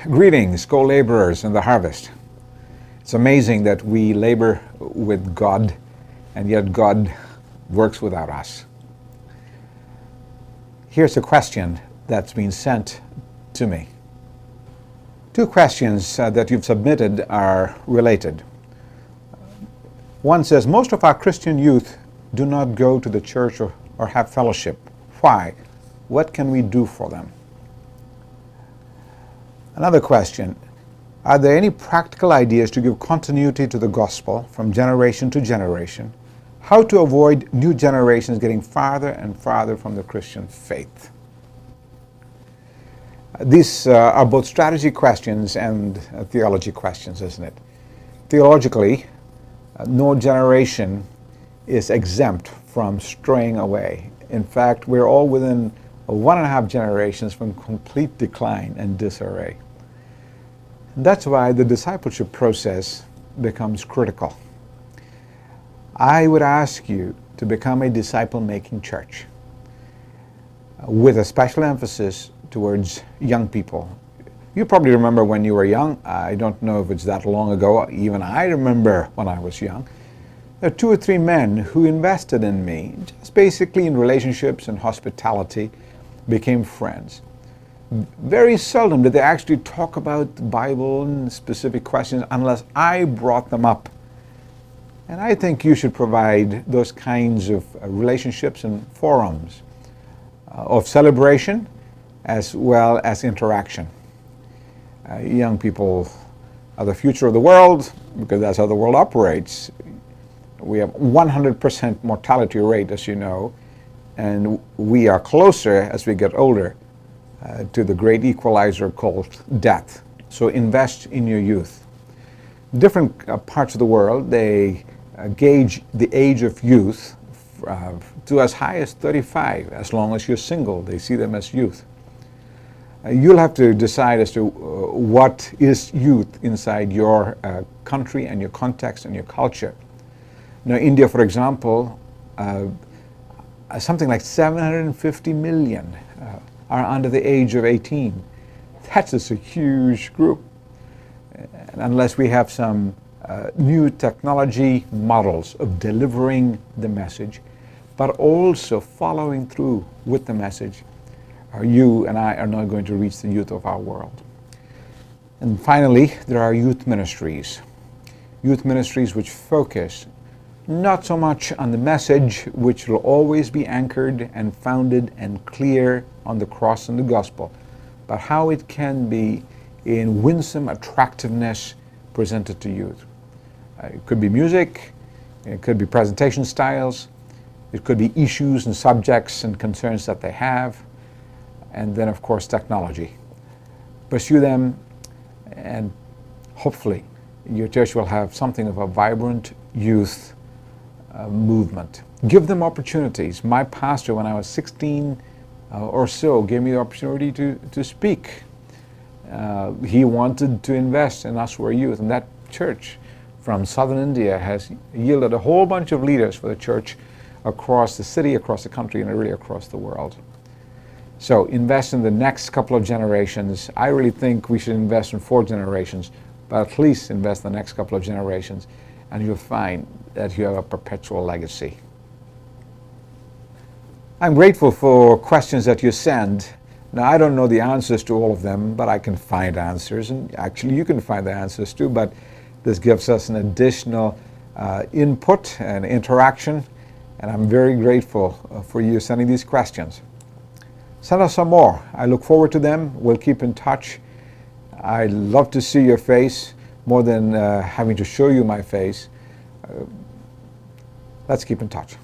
Greetings, co-laborers in the harvest. It's amazing that we labor with God, and yet God works without us. Here's a question that's been sent to me. Two questions that you've submitted are related. One says, most of our Christian youth do not go to the church or have fellowship. Why? What can we do for them? Another question, are there any practical ideas to give continuity to the gospel from generation to generation? How to avoid new generations getting farther and farther from the Christian faith? These are both strategy questions and theology questions, isn't it? Theologically, no generation is exempt from straying away. In fact, we're all within 1.5 generations from complete decline and disarray. That's why the discipleship process becomes critical. I would ask you to become a disciple-making church with a special emphasis towards young people. You probably remember when you were young. I don't know if it's that long ago. Even I remember when I was young. There are 2 or 3 men who invested in me, just basically in relationships and hospitality, became friends. Very seldom did they actually talk about the Bible and specific questions unless I brought them up. And I think you should provide those kinds of relationships and forums of celebration as well as interaction. Young people are the future of the world because that's how the world operates. We have 100% mortality rate, as you know, and we are closer as we get older to the great equalizer called death. So invest in your youth. Different parts of the world, they gauge the age of youth to as high as 35. As long as you're single, they see them as youth. You'll have to decide as to what is youth inside your country and your context and your culture. Now, India, for example, something like 750 million are under the age of 18. That's just a huge group. And unless we have some new technology models of delivering the message, but also following through with the message, you and I are not going to reach the youth of our world. And finally, there are youth ministries. Youth ministries which focus not so much on the message, which will always be anchored and founded and clear on the cross and the gospel, but how it can be in winsome attractiveness presented to youth. It could be music, it could be presentation styles, it could be issues and subjects and concerns that they have, and then of course technology. Pursue them, and hopefully your church will have something of a vibrant youth movement. Give them opportunities. My pastor, when I was 16 or so, gave me the opportunity to speak. He wanted to invest in us who are youth, and that church from southern India has yielded a whole bunch of leaders for the church across the city, across the country, and really across the world. So invest in the next couple of generations. I really think we should invest in 4 generations, but at least invest in the next couple of generations, and you'll find that you have a perpetual legacy. I'm grateful for questions that you send. Now, I don't know the answers to all of them, but I can find answers, and actually you can find the answers too, but this gives us an additional input and interaction, and I'm very grateful for you sending these questions. Send us some more. I look forward to them. We'll keep in touch. I love to see your face more than having to show you my face. Let's keep in touch.